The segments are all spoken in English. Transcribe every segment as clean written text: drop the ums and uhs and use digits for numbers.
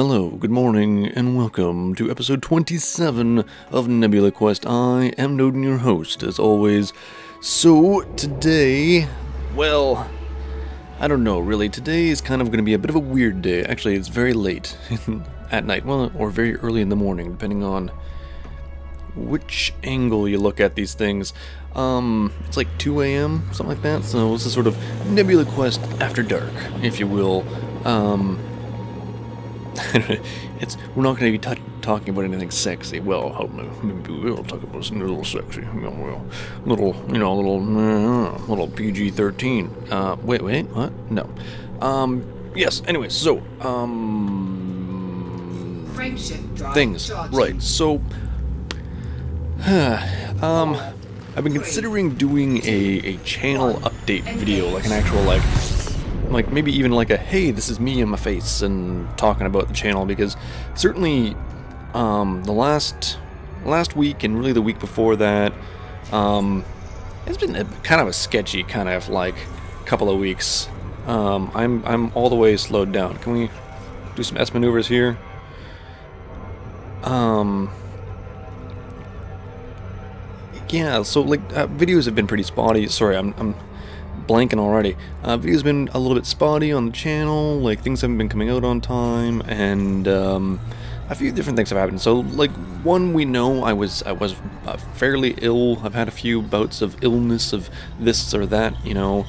Hello, good morning, and welcome to episode 27 of Nebula Quest. I am Noden, your host, as always. So, today, well, I don't know, really. Today is kind of going to be a bit of a weird day. Actually, it's very late at night, well, or very early in the morning, depending on which angle you look at these things. It's like 2 a.m., something like that, so this is sort of Nebula Quest after dark, if you will. We're not going to be talking about anything sexy. Well, maybe we'll talk about something a little sexy, little PG-13. Wait, what? No. Yes. Anyway, so Frameshift drive things, charging. right? So, I've been considering doing a channel update video, like an actual like maybe even like a hey, this is me in my face and talking about the channel, because certainly the last week and really the week before that, it's been kind of a sketchy kind of like couple of weeks. I'm all the way slowed down. Can we do some S maneuvers here? Yeah, so like videos have been pretty spotty. Sorry, I'm blanking already. Videos have been a little bit spotty on the channel, like things haven't been coming out on time, and a few different things have happened. So like one, we know I was fairly ill. I've had a few bouts of illness of this or that, you know,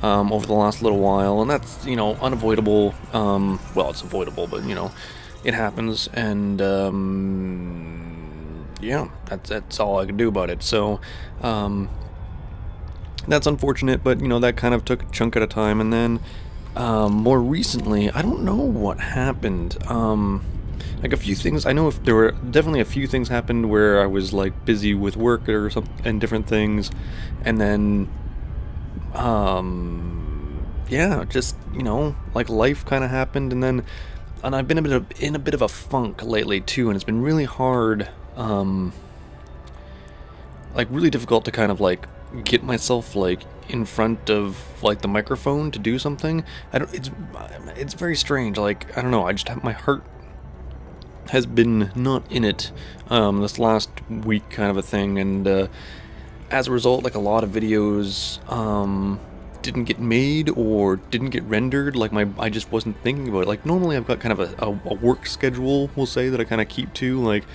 over the last little while, and that's, you know, unavoidable. Well, it's avoidable, but you know, it happens, and yeah, that's all I can do about it. So that's unfortunate, but you know, that kind of took a chunk at a time. And then more recently, I don't know what happened. Like a few things, I know if there were definitely a few things happened where I was like busy with work or something and different things, and then yeah, just, you know, like life kind of happened, and I've been in a bit of a funk lately too, and it's been really hard, like really difficult to kind of like get myself like in front of like the microphone to do something. It's very strange. Like, I don't know, I just have, my heart has been not in it this last week kind of a thing, and as a result, like a lot of videos didn't get made or didn't get rendered. Like I just wasn't thinking about it. Like normally I've got kind of a work schedule, we'll say, that I kind of keep to, like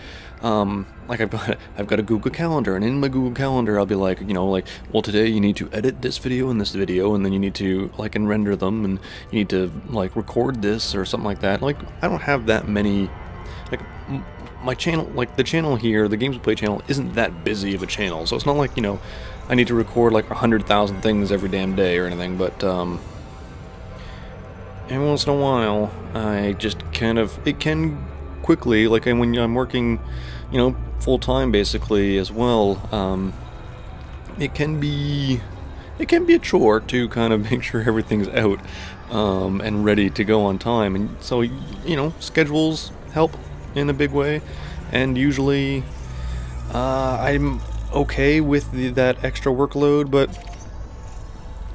I've got a Google Calendar, and in my Google Calendar I'll be like, you know, like, well, today you need to edit this video and this video, and then you need to like and render them, and you need to like record this or something like that. Like, I don't have that many, like my channel, like the channel here, the Games We Play channel, isn't that busy of a channel, so it's not like, you know, I need to record like 100,000 things every damn day or anything. But every once in a while, I just kind of, it can quickly, like when I'm working, you know, full-time basically as well, it can be a chore to kind of make sure everything's out and ready to go on time. And so, you know, schedules help in a big way, and usually I'm okay with that extra workload, but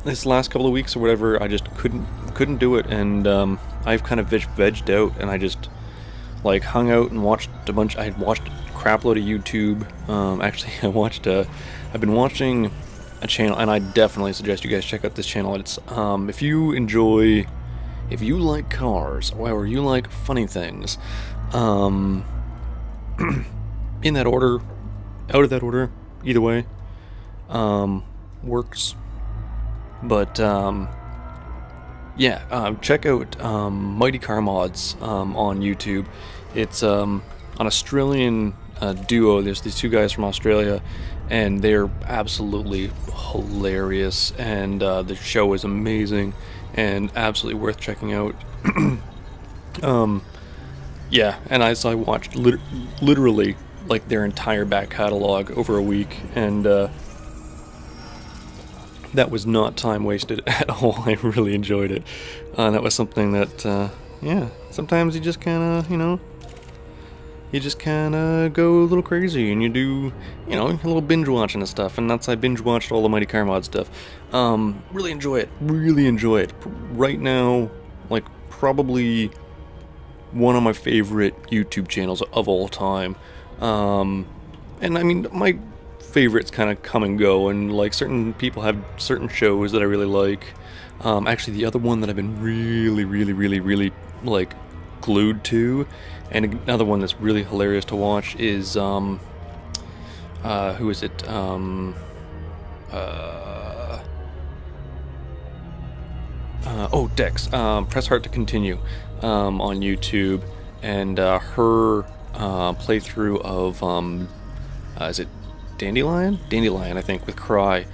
this last couple of weeks or whatever, I just couldn't do it, and I've kind of vegged out, and I just like hung out and watched a bunch. I had watched a crap load of YouTube. Actually, I've been watching a channel, and I definitely suggest you guys check out this channel. It's if you like cars, or you like funny things, in that order, out of that order, either way, works. But yeah, check out Mighty Car Mods on YouTube. It's an Australian duo. There's these two guys from Australia, and they're absolutely hilarious, and the show is amazing and absolutely worth checking out. Yeah, and I watched literally like their entire back catalog over a week, and that was not time wasted at all. I really enjoyed it. That was something that, yeah, sometimes you just kind of, you know, you just kind of go a little crazy, and you do, you know, a little binge watching and stuff, and I binge watched all the Mighty Car Mod stuff. Really enjoy it. Right now, like, probably one of my favorite YouTube channels of all time. And I mean, my favorites kind of come and go, and like certain people have certain shows that I really like. Actually, the other one that I've been really like glued to, and another one that's really hilarious to watch is who is it? Oh, Dex. Press Heart to Continue on YouTube, and her playthrough of is it Dandelion? Dandelion, I think, with Cry.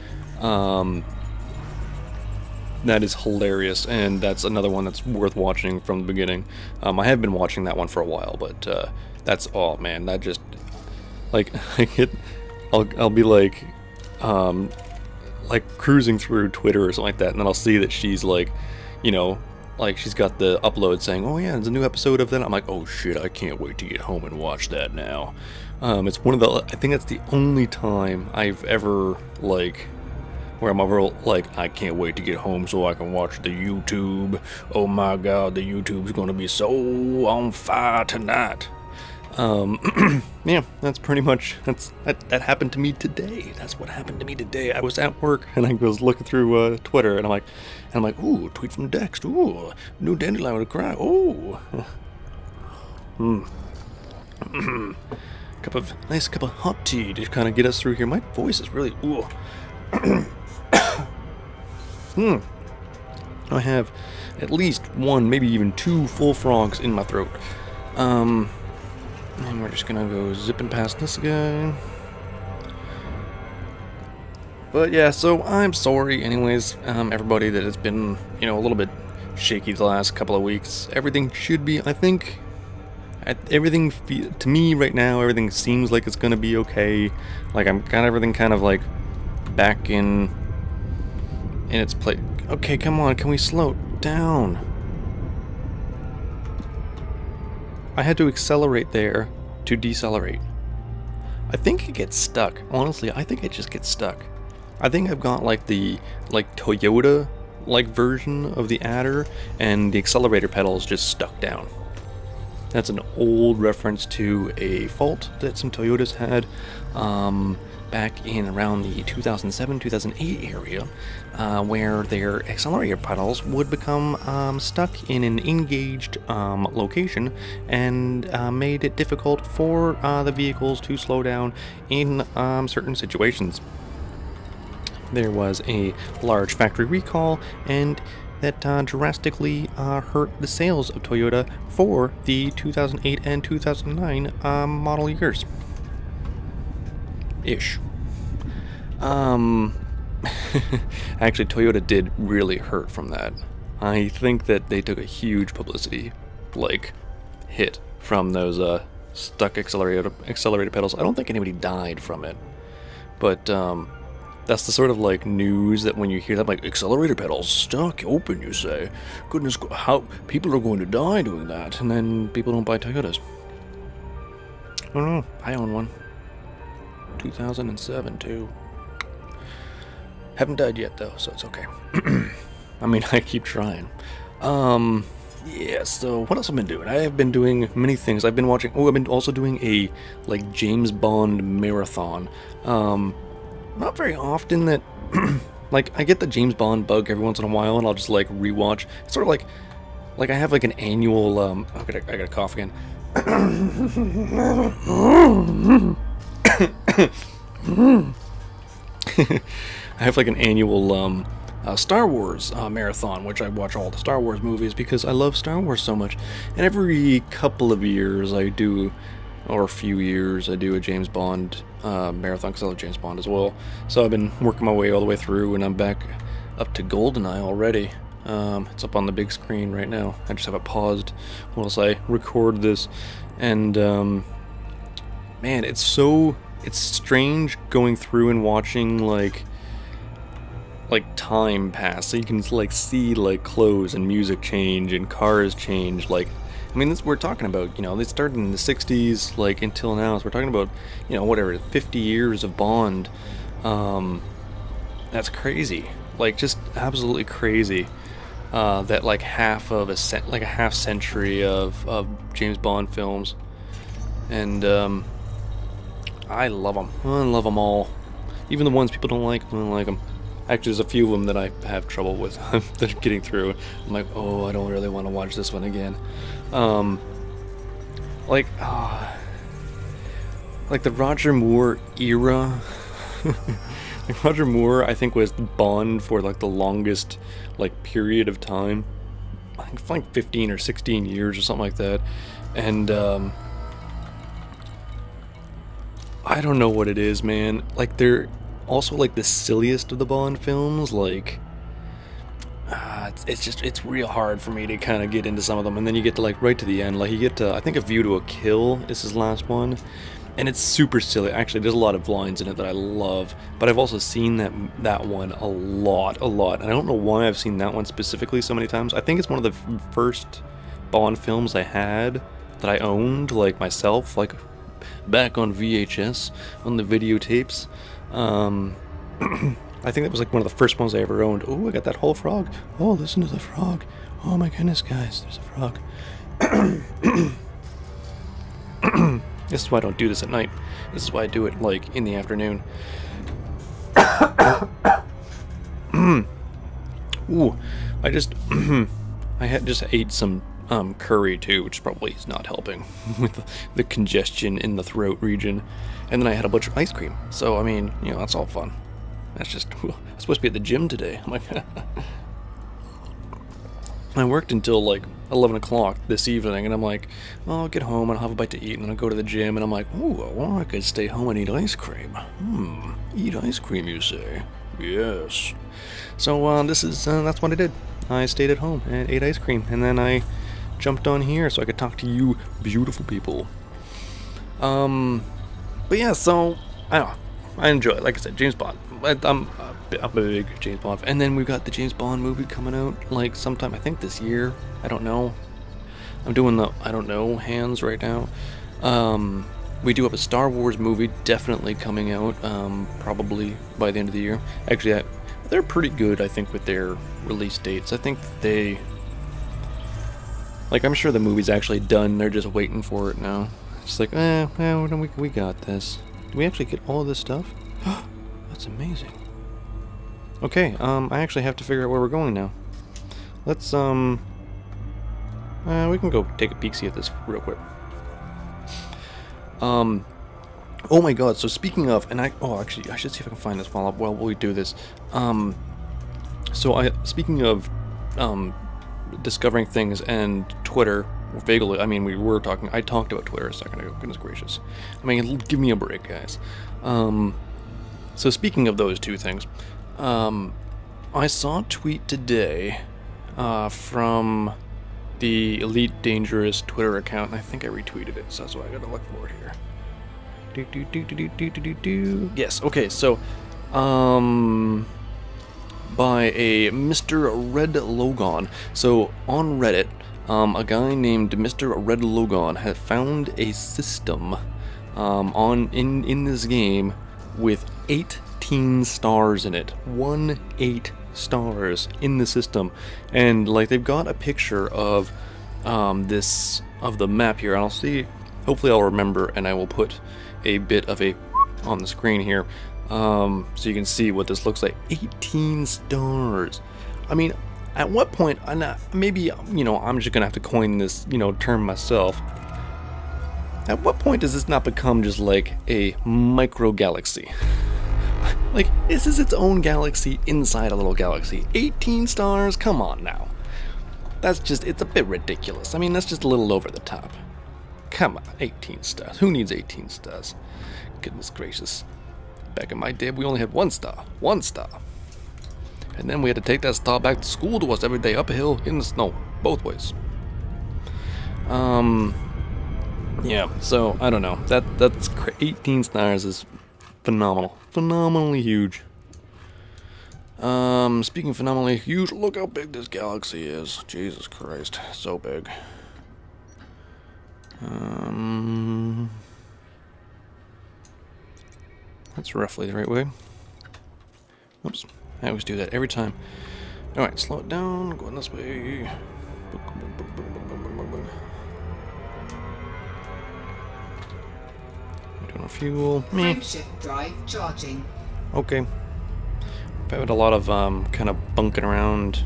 That is hilarious, and that's another one that's worth watching from the beginning. I have been watching that one for a while, but that's, oh man, that just, like, I'll be like cruising through Twitter or something like that, and then I'll see that she's like, you know, like she's got the upload saying, oh yeah, there's a new episode of that. I'm like, oh shit, I can't wait to get home and watch that now. It's one of the, I think that's the only time I've ever, like, where I'm ever like, I can't wait to get home so I can watch the YouTube. Oh my god, the YouTube's gonna be so on fire tonight. Yeah, that's pretty much, that happened to me today. That's what happened to me today. I was at work and I was looking through Twitter, and I'm like, ooh, tweet from Dex. Ooh, new Dandelion with a Cry. Ooh. Nice cup of hot tea to kind of get us through here. My voice is really, ooh. I have at least one, maybe even two full frogs in my throat. And we're just gonna go zipping past this guy. But yeah, so I'm sorry anyways, everybody, that it's been, you know, a little bit shaky the last couple of weeks. Everything should be, I think, everything, to me right now, everything seems like it's gonna be okay. Like, I'm got everything kind of like back in its place. Okay, come on, can we slow down? I had to accelerate there to decelerate. I think it gets stuck. Honestly, I think it just gets stuck. I think I've got like the Toyota like version of the adder, and the accelerator pedal is just stuck down. That's an old reference to a fault that some Toyotas had back in around the 2007-2008 area, where their accelerator pedals would become stuck in an engaged location, and made it difficult for the vehicles to slow down in certain situations. There was a large factory recall, and that drastically hurt the sales of Toyota for the 2008 and 2009 model years. Ish. Actually, Toyota did really hurt from that. I think that they took a huge publicity, like, hit from those stuck accelerator pedals. I don't think anybody died from it, but that's the sort of like news that when you hear that, like, accelerator pedals stuck open, you say, goodness, how people are going to die doing that, and then people don't buy Toyotas. I don't know. I own one. 2007 too. Haven't died yet though, so it's okay. I mean, I keep trying. Yeah, so what else have I been doing? I have been doing many things. I've been watching, I've been also doing a, like, James Bond marathon. Not very often that, like, I get the James Bond bug every once in a while, and I'll just, like, rewatch. It's sort of like I have, like, an annual, I gotta cough again. I have like an annual Star Wars marathon, which I watch all the Star Wars movies because I love Star Wars so much. And every couple of years I do, or a few years, I do a James Bond marathon, because I love James Bond as well. So I've been working my way all the way through, and I'm back up to GoldenEye already. It's up on the big screen right now. I just have it paused whilst I record this. And man, it's strange going through and watching like time pass, so you can like see like clothes and music change and cars change. Like, I mean, we're talking about, you know, they started in the 60s like until now, so we're talking about, you know, whatever, 50 years of Bond. That's crazy, like, just absolutely crazy. that like half of like a half century of James Bond films, and I love them. I love them all, even the ones people don't like. I don't like them. Actually, there's a few of them that I have trouble with that are getting through. I'm like, oh, I don't really want to watch this one again. Like the Roger Moore era. Like Roger Moore, I think, was Bond for like the longest like period of time. I think it's like 15 or 16 years or something like that. And I don't know what it is, man. Like they're also like the silliest of the Bond films. Like it's real hard for me to kind of get into some of them. And then you get to like right to the end. Like you get to, I think, A View to a Kill is his last one. And it's super silly. Actually, there's a lot of lines in it that I love, but I've also seen that one a lot. And I don't know why I've seen that one specifically so many times. I think it's one of the first Bond films I had that I owned, like myself, like back on VHS, on the videotapes. I think that was like one of the first ones I ever owned. Oh, I got that whole frog. Oh, listen to the frog. Oh my goodness, guys, there's a frog. This is why I don't do this at night. This is why I do it, like, in the afternoon. Ooh, I just ate some curry too, which probably is not helping with the congestion in the throat region. And then I had a bunch of ice cream. So, I mean, you know, that's all fun. That's just, I'm supposed to be at the gym today. I'm like, I worked until like 11 o'clock this evening, and I'm like, oh, I'll get home and I'll have a bite to eat, and I'll go to the gym, and I'm like, ooh, well, I could stay home and eat ice cream. Eat ice cream, you say? Yes. So that's what I did. I stayed at home and ate ice cream, and then I jumped on here so I could talk to you beautiful people. But yeah, so I don't know. I enjoy it. Like I said, James Bond. I'm a big James Bond fan. And then we've got the James Bond movie coming out, like sometime, I think this year. I don't know. I'm doing the I don't know hands right now. We do have a Star Wars movie definitely coming out, probably by the end of the year. Actually, they're pretty good, I think, with their release dates. I think they... Like, I'm sure the movie's actually done. They're just waiting for it now. It's like, well, we got this. Do we actually get all of this stuff? That's amazing. Okay, I actually have to figure out where we're going now. Let's, we can go take a peek-see at this real quick. Oh my god, so speaking of, and actually, I should see if I can find this while we do this. Speaking of, discovering things and Twitter, vaguely, I mean, I talked about Twitter a second ago, goodness gracious. I mean, give me a break, guys. So speaking of those two things, I saw a tweet today, from the Elite Dangerous Twitter account, and I think I retweeted it, so that's why I gotta look for it here. Yes, okay, so, by a Mr. Red Logon. So, on Reddit, a guy named Mr. Red Logon had found a system, in this game with 18 stars in it. 18 stars in the system. And, like, they've got a picture of, of the map here. I'll see, hopefully I'll remember, and I will put a bit of a on the screen here, so you can see what this looks like. 18 stars. I mean, at what point, maybe, you know, I'm just gonna have to coin this, you know, term myself. At what point does this not become just like a micro galaxy? Like, this is its own galaxy inside a little galaxy. 18 stars? Come on now. That's just, it's a bit ridiculous. I mean, that's just a little over the top. Come on, 18 stars. Who needs 18 stars? Goodness gracious. Back in my day, we only had 1 star. 1 star. And then we had to take that star back to school to us every day, uphill, in the snow. Both ways. Yeah, so, I don't know. That's 18 stars is phenomenal. Phenomenally huge. Speaking of phenomenally huge, look how big this galaxy is. Jesus Christ, so big. That's roughly the right way. Oops, I always do that every time. Alright, slow it down, going this way. We're doing a fuel. Frameshift drive charging. Okay. I've had a lot of kind of bunking around.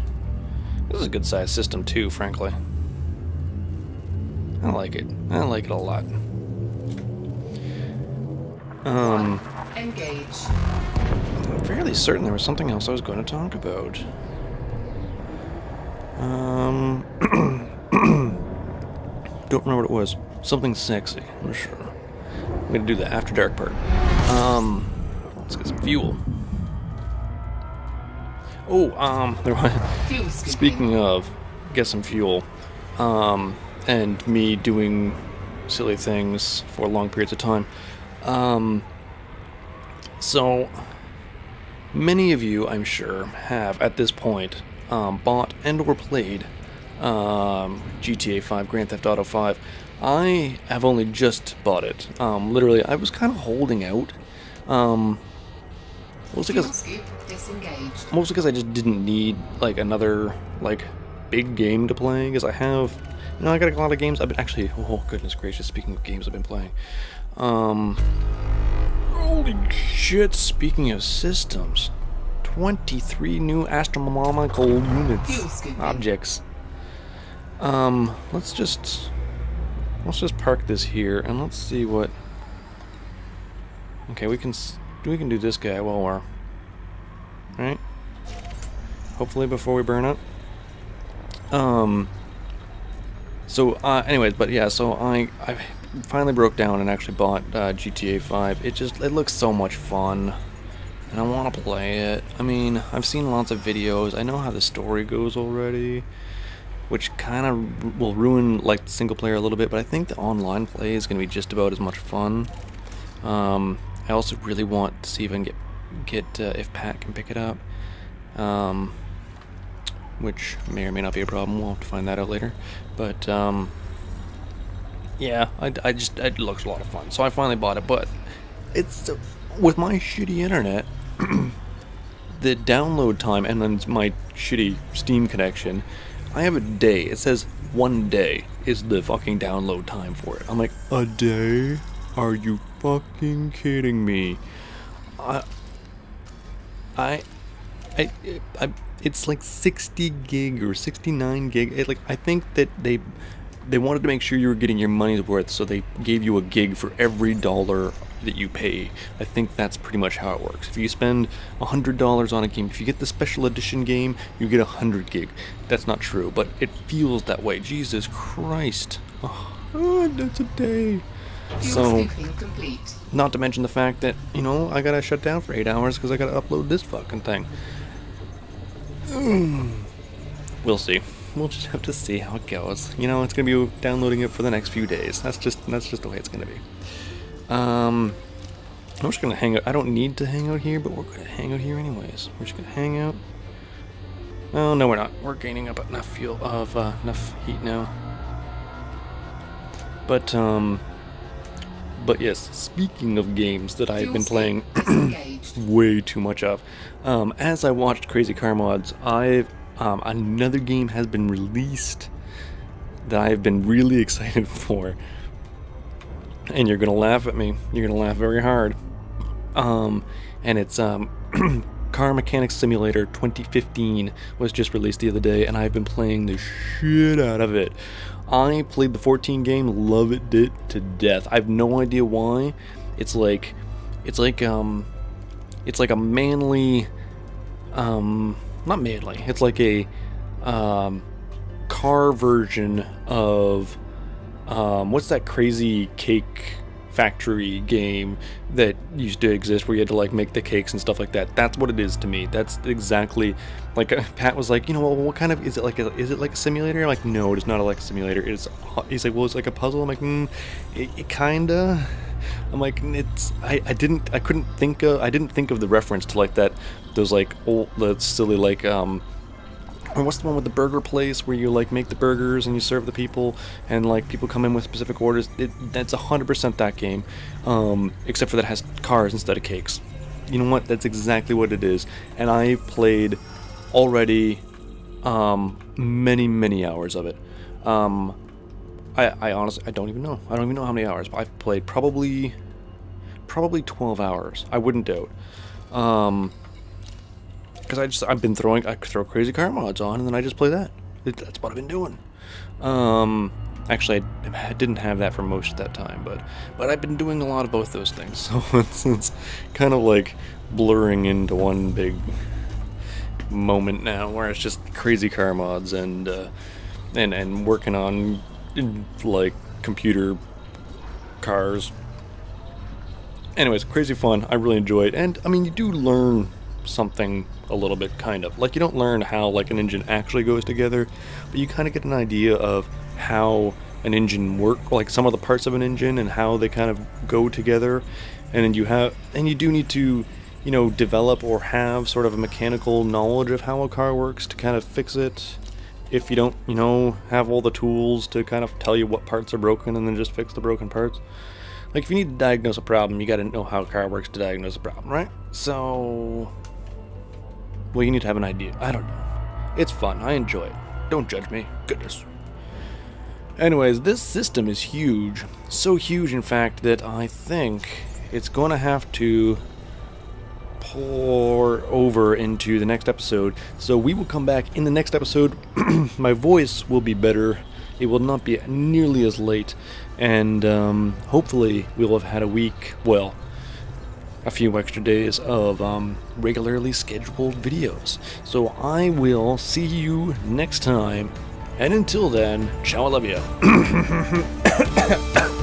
This is a good sized system too, frankly. I like it. I like it a lot. Engage. I'm fairly certain there was something else I was going to talk about. Don't remember what it was. Something sexy, I'm sure. I'm gonna do the after dark part. Let's get some fuel. Oh, there was, speaking of, get some fuel, and me doing silly things for long periods of time. So, many of you, I'm sure, have, at this point, bought and or played GTA 5, Grand Theft Auto 5. I have only just bought it. Literally, I was kind of holding out. Mostly because I just didn't need like another like big game to play. Because I have, you know, I got a lot of games. I've been actually. Oh goodness gracious! Speaking of games I've been playing, holy shit! Speaking of systems, 23 new astronomical units, objects. Let's just park this here and let's see what. Okay, we can do this guy while we're right. Hopefully before we burn up. Anyways, but yeah, so I finally broke down and actually bought GTA 5. It looks so much fun, and I want to play it. I mean, I've seen lots of videos. I know how the story goes already, which kind of will ruin like the single player a little bit, but I think the online play is going to be just about as much fun. I also really want to see if I can get if Pat can pick it up, which may or may not be a problem. We'll have to find that out later. But yeah, it looks a lot of fun, so I finally bought it. But it's with my shitty internet, the download time, and then my shitty Steam connection. I have a day. It says 1 day is the fucking download time for it. I'm like, a day? Are you fucking kidding me? It's like 60 gig or 69 gig. I think that they wanted to make sure you were getting your money's worth, so they gave you a gig for every dollar that you pay. I think that's pretty much how it works. If you spend $100 on a game, if you get the special edition game, you get 100 gig. That's not true, but it feels that way. Jesus Christ. Oh, that's a day. So, not to mention the fact that, you know, I gotta shut down for 8 hours because I gotta upload this fucking thing. We'll see. We'll just have to see how it goes. You know, it's gonna be downloading it for the next few days. That's just the way it's gonna be. I'm just gonna hang out. I don't need to hang out here, but we're gonna hang out here anyways. We're just gonna hang out. Oh no, we're not. We're gaining up enough fuel enough heat now. But yes, speaking of games that I've been playing way too much of, as I watched Crazy Car Mods, another game has been released that I've been really excited for. And you're gonna laugh at me. You're gonna laugh very hard. And it's Car Mechanics Simulator 2015 was just released the other day, and I've been playing the shit out of it. I played the 14 game, love it to death. I have no idea why. It's like a manly, not manly. It's like a car version of what's that crazy cake factory game that used to exist where you had to like make the cakes and stuff like that. That's what it is to me. That's exactly like Pat was like, you know, well, what kind of is it like a simulator? I'm like, no, it's not like a simulator. He's like, well, it's like a puzzle. I'm like, it kinda. I'm like, I didn't think of the reference to like those like old, the silly like or what's the one with the burger place where you like make the burgers and you serve the people and like people come in with specific orders? That's 100% that game, except for that it has cars instead of cakes. You know what? That's exactly what it is. And I've played already Many hours of it. I honestly, I don't even know. I don't even know how many hours, but I've played probably 12 hours. I wouldn't doubt. Because I throw crazy car mods on, and then I just play that. That's what I've been doing. Actually, I didn't have that for most of that time, but I've been doing a lot of both those things. So it's kind of like blurring into one big moment now, where it's just crazy car mods and working on like computer cars. Anyways, crazy fun. I really enjoy it, and I mean, you do learn something a little bit, kind of. Like, you don't learn how like an engine actually goes together, but you kind of get an idea of how an engine works, like some of the parts of an engine and how they kind of go together. And then you do need to, you know, develop or have sort of a mechanical knowledge of how a car works to kind of fix it. If you don't, you know, have all the tools to kind of tell you what parts are broken and then just fix the broken parts. Like, if you need to diagnose a problem, you gotta know how a car works to diagnose a problem, right? So, well, you need to have an idea. I don't know. It's fun. I enjoy it. Don't judge me. Goodness. Anyways, this system is huge. So huge, in fact, that I think it's going to have to pour over into the next episode. So we will come back in the next episode. My voice will be better. It will not be nearly as late. And hopefully we'll have had a few extra days of regularly scheduled videos. So I will see you next time, and until then, ciao, I love you.